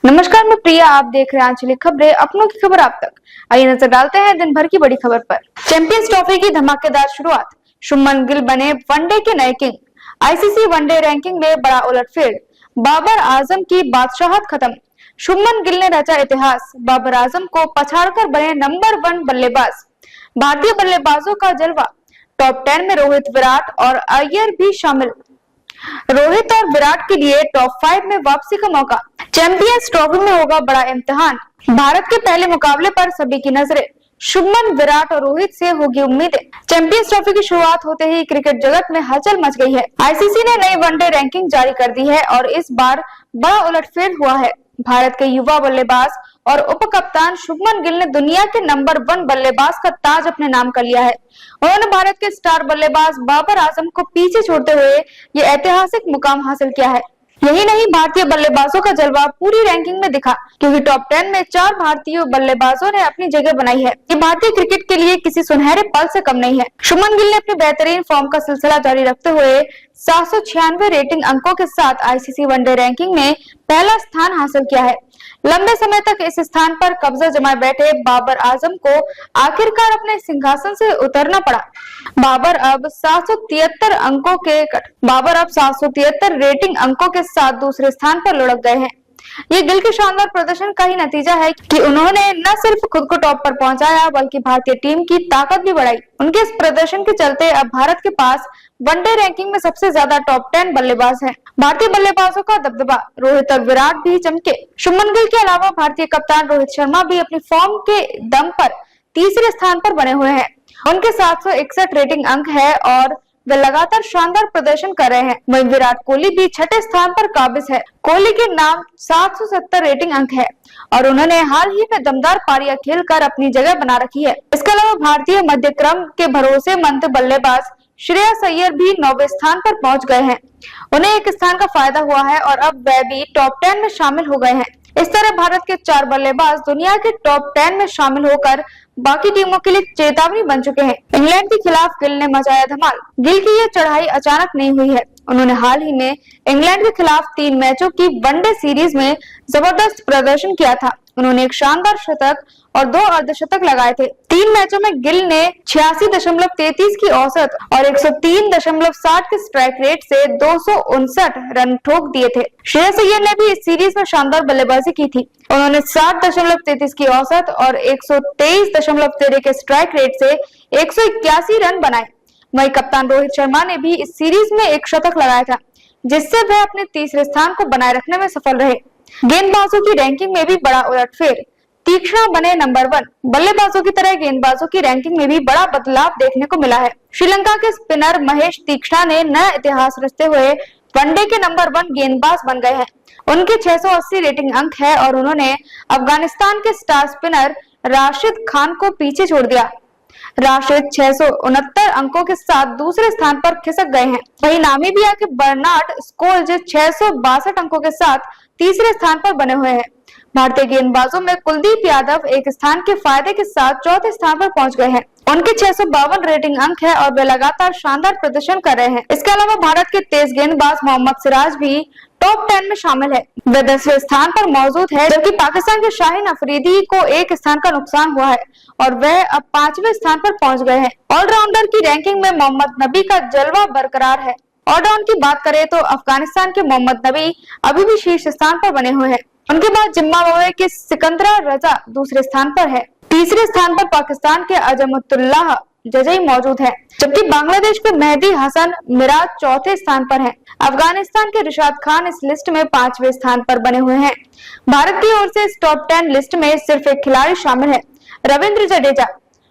नमस्कार, मैं प्रिया। आप देख रहे हैं आंचलिक खबरें, अपनों की खबर आप तक। आइए नजर डालते हैं दिन भर की बड़ी खबर पर। चैंपियंस ट्रॉफी की धमाकेदार शुरुआत, शुभमन गिल बने वनडे के नए किंग। आईसीसी वनडे रैंकिंग में बड़ा उलटफेर, बाबर आजम की बादशाहत खत्म। शुभमन गिल ने रचा इतिहास, बाबर आजम को पछाड़कर बने नंबर 1 बल्लेबाज। भारतीय बल्लेबाजों का जलवा, टॉप 10 में रोहित, विराट और अय्यर भी शामिल। रोहित और विराट के लिए टॉप 5 में वापसी का मौका। चैंपियंस ट्रॉफी में होगा बड़ा इम्तिहान, भारत के पहले मुकाबले पर सभी की नजरें। शुभमन, विराट और रोहित से होगी उम्मीदें। चैंपियंस ट्रॉफी की शुरुआत होते ही क्रिकेट जगत में हलचल मच गई है। आईसीसी ने नई वनडे रैंकिंग जारी कर दी है और इस बार बड़ा उलटफेर हुआ है। भारत के युवा बल्लेबाज और उप कप्तान शुभमन गिल ने दुनिया के नंबर 1 बल्लेबाज का ताज अपने नाम कर लिया है। उन्होंने भारत के स्टार बल्लेबाज बाबर आजम को पीछे छोड़ते हुए ये ऐतिहासिक मुकाम हासिल किया है। यही नहीं, भारतीय बल्लेबाजों का जलवा पूरी रैंकिंग में दिखा, क्योंकि टॉप 10 में 4 भारतीय बल्लेबाजों ने अपनी जगह बनाई है। ये भारतीय क्रिकेट के लिए किसी सुनहरे पल से कम नहीं है। शुभमन गिल ने अपनी बेहतरीन फॉर्म का सिलसिला जारी रखते हुए 796 रेटिंग अंकों के साथ आईसीसी वनडे रैंकिंग में पहला स्थान हासिल किया है। लंबे समय तक इस स्थान पर कब्जा जमाए बैठे बाबर आजम को आखिरकार अपने सिंहासन से उतरना पड़ा। बाबर अब 773 रेटिंग अंकों के साथ दूसरे स्थान पर लुढ़क गए हैं। ये गिल के शानदार प्रदर्शन का ही नतीजा है कि उन्होंने न सिर्फ खुद को टॉप पर पहुंचाया, बल्कि भारतीय टीम की ताकत भी बढ़ाई। उनके इस प्रदर्शन के चलते अब भारत के पास वनडे रैंकिंग में सबसे ज्यादा टॉप 10 बल्लेबाज हैं। भारतीय बल्लेबाजों का दबदबा, रोहित और विराट भी चमके। शुभमन गिल के अलावा भारतीय कप्तान रोहित शर्मा भी अपनी फॉर्म के दम पर तीसरे स्थान पर बने हुए हैं। उनके 761 रेटिंग अंक है और वे लगातार शानदार प्रदर्शन कर रहे हैं। वहीं विराट कोहली भी छठे स्थान पर काबिज है। कोहली के नाम 770 रेटिंग अंक है और उन्होंने हाल ही में दमदार पारियां खेलकर अपनी जगह बना रखी है। इसके अलावा भारतीय मध्य क्रम के भरोसेमंद बल्लेबाज श्रेयस अय्यर भी 9वें स्थान पर पहुंच गए हैं। उन्हें एक स्थान का फायदा हुआ है और अब वे भी टॉप 10 में शामिल हो गए हैं। इस तरह भारत के 4 बल्लेबाज दुनिया के टॉप 10 में शामिल होकर बाकी टीमों के लिए चेतावनी बन चुके हैं। इंग्लैंड के खिलाफ गिल ने मचाया धमाल। गिल की यह चढ़ाई अचानक नहीं हुई है। उन्होंने हाल ही में इंग्लैंड के खिलाफ 3 मैचों की वनडे सीरीज में जबरदस्त प्रदर्शन किया था। उन्होंने एक शानदार शतक और 2 अर्धशतक लगाए थे। 3 मैचों में गिल ने 86.33 की औसत और 103.60 के स्ट्राइक रेट से 259 रन ठोक दिए थे। श्रेयस अय्यर ने भी इस सीरीज में शानदार बल्लेबाजी की थी। उन्होंने 60.33 की औसत और 123.13 के स्ट्राइक रेट से 181 रन बनाए। वहीं कप्तान रोहित शर्मा ने भी इस सीरीज में एक शतक लगाया था, जिससे वह अपने तीसरे स्थान को बनाए रखने में सफल रहे। गेंदबाजों की रैंकिंग में भी बड़ा उलटफेर, तीक्ष्णा बने नंबर 1। बल्लेबाजों की तरह गेंदबाजों की रैंकिंग में भी बड़ा बदलाव देखने को मिला है। श्रीलंका के स्पिनर महेश तीक्ष्णा ने नया इतिहास रचते हुए वनडे के नंबर 1 गेंदबाज बन गए हैं। उनके 680 रेटिंग अंक है और उन्होंने अफगानिस्तान के स्टार स्पिनर राशिद खान को पीछे छोड़ दिया। राशिद 669 अंकों के साथ दूसरे स्थान पर खिसक गए हैं। वहीं नामीबिया के बर्नार्ड स्कोल्ज 662 अंकों के साथ तीसरे स्थान पर बने हुए हैं। भारतीय गेंदबाजों में कुलदीप यादव एक स्थान के फायदे के साथ चौथे स्थान पर पहुंच गए हैं। उनके 652 रेटिंग अंक है और वे लगातार शानदार प्रदर्शन कर रहे हैं। इसके अलावा भारत के तेज गेंदबाज मोहम्मद सिराज भी टॉप 10 में शामिल है। वे 10वें स्थान पर मौजूद है, जबकि पाकिस्तान के शाहीन अफरीदी को एक स्थान का नुकसान हुआ है और वह अब 5वें स्थान पर पहुंच गए हैं। ऑलराउंडर की रैंकिंग में मोहम्मद नबी का जलवा बरकरार है। ऑलराउंड की बात करें तो अफगानिस्तान के मोहम्मद नबी अभी भी शीर्ष स्थान पर बने हुए हैं। उनके बाद जिम्बाब्वे के सिकंदरा रजा दूसरे स्थान पर है। तीसरे स्थान पर पाकिस्तान के अजमतुल्लाह जजई मौजूद है, जबकि बांग्लादेश के मेहदी हसन मिराज चौथे स्थान पर है। अफगानिस्तान के रिशाद खान इस लिस्ट में 5वें स्थान पर बने हुए हैं। भारत की ओर से इस टॉप 10 लिस्ट में सिर्फ एक खिलाड़ी शामिल है, रविंद्र जडेजा।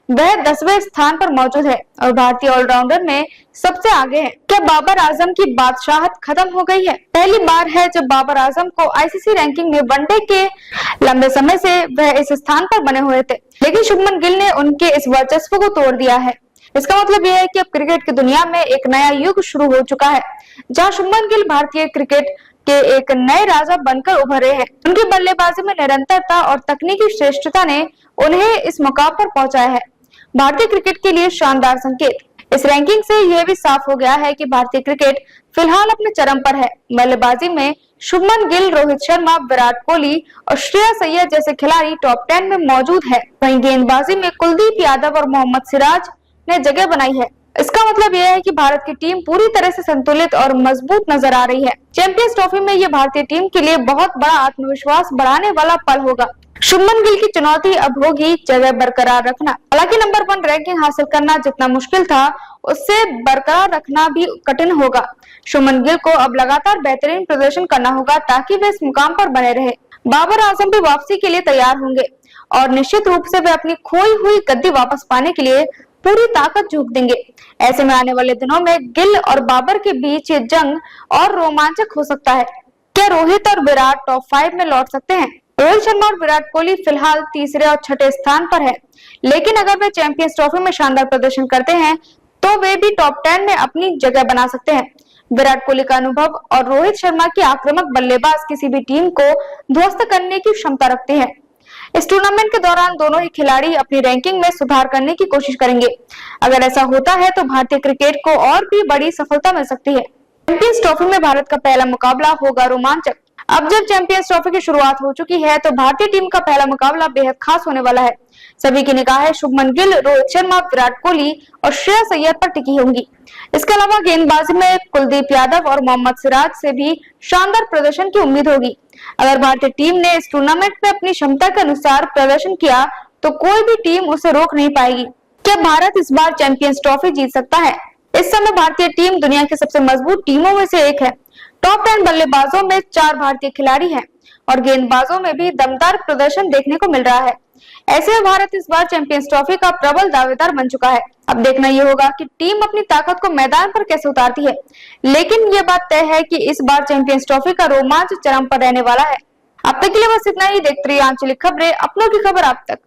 वह 10वें स्थान पर मौजूद है और भारतीय ऑलराउंडर में सबसे आगे है। क्या बाबर आजम की बादशाहत खत्म हो गई है? पहली बार है जब बाबर आजम को आईसीसी रैंकिंग में वनडे के लंबे समय से वह इस स्थान पर बने हुए थे, लेकिन शुभमन गिल ने उनके इस वर्चस्व को तोड़ दिया है। इसका मतलब यह है कि अब क्रिकेट की दुनिया में एक नया युग शुरू हो चुका है, जहां शुभमन गिल भारतीय क्रिकेट के एक नए राजा बनकर उभरे हैं। उनकी बल्लेबाजी में निरंतरता और तकनीकी श्रेष्ठता ने उन्हें इस मुकाम पर पहुंचाया है। भारतीय क्रिकेट के लिए शानदार संकेत। इस रैंकिंग से यह भी साफ हो गया है कि भारतीय क्रिकेट फिलहाल अपने चरम पर है। बल्लेबाजी में शुभमन गिल, रोहित शर्मा, विराट कोहली और श्रेयस अय्यर जैसे खिलाड़ी टॉप 10 में मौजूद है। वहीं गेंदबाजी में कुलदीप यादव और मोहम्मद सिराज ने जगह बनाई है। इसका मतलब यह है कि भारत की टीम पूरी तरह से संतुलित और मजबूत नजर आ रही है। चैंपियंस ट्रॉफी में यह भारतीय टीम के लिए बहुत बड़ा आत्मविश्वास बढ़ाने वाला पल होगा। शुभमन गिल की चुनौती अब होगी जगह बरकरार रखना। हालांकि नंबर 1 रैंकिंग हासिल करना जितना मुश्किल था, उससे बरकरार रखना भी कठिन होगा। शुभमन गिल को अब लगातार बेहतरीन प्रदर्शन करना होगा ताकि वे इस मुकाम पर बने रहे। बाबर आजम भी वापसी के लिए तैयार होंगे और निश्चित रूप से वे अपनी खोई हुई गद्दी वापस पाने के लिए पूरी ताकत झोंक देंगे। ऐसे में आने वाले दिनों में गिल और बाबर के बीच ये जंग और रोमांचक हो सकता है। क्या रोहित और विराट टॉप 5 में लौट सकते हैं? रोहित शर्मा और विराट कोहली फिलहाल तीसरे और छठे स्थान पर है, लेकिन अगर वे चैंपियंस ट्रॉफी में शानदार प्रदर्शन करते हैं तो वे भी टॉप 10 में अपनी जगह बना सकते हैं। विराट कोहली का अनुभव और रोहित शर्मा की आक्रामक बल्लेबाज किसी भी टीम को ध्वस्त करने की क्षमता रखते हैं। इस टूर्नामेंट के दौरान दोनों ही खिलाड़ी अपनी रैंकिंग में सुधार करने की कोशिश करेंगे। अगर ऐसा होता है तो भारतीय क्रिकेट को और भी बड़ी सफलता मिल सकती है। चैंपियंस ट्रॉफी में भारत का पहला मुकाबला होगा रोमांचक। अब जब चैंपियंस ट्रॉफी की शुरुआत हो चुकी है तो भारतीय टीम का पहला मुकाबला बेहद खास होने वाला है। सभी की निगाहें शुभमन गिल, रोहित शर्मा, विराट कोहली और श्रेयस अय्यर पर टिकी होंगी। इसके अलावा गेंदबाजी में कुलदीप यादव और मोहम्मद सिराज से भी शानदार प्रदर्शन की उम्मीद होगी। अगर भारतीय टीम ने इस टूर्नामेंट में अपनी क्षमता के अनुसार प्रदर्शन किया तो कोई भी टीम उसे रोक नहीं पाएगी। क्या भारत इस बार चैंपियंस ट्रॉफी जीत सकता है? इस समय भारतीय टीम दुनिया की सबसे मजबूत टीमों में से एक है। टॉप 10 बल्लेबाजों में 4 भारतीय खिलाड़ी हैं और गेंदबाजों में भी दमदार प्रदर्शन देखने को मिल रहा है। ऐसे में भारत इस बार चैंपियंस ट्रॉफी का प्रबल दावेदार बन चुका है। अब देखना ये होगा कि टीम अपनी ताकत को मैदान पर कैसे उतारती है, लेकिन ये बात तय है कि इस बार चैंपियंस ट्रॉफी का रोमांच चरम पर रहने वाला है। अब तक के लिए बस इतना ही। देखते रहिए आंचलिक खबरें, अपनों की खबर आप तक।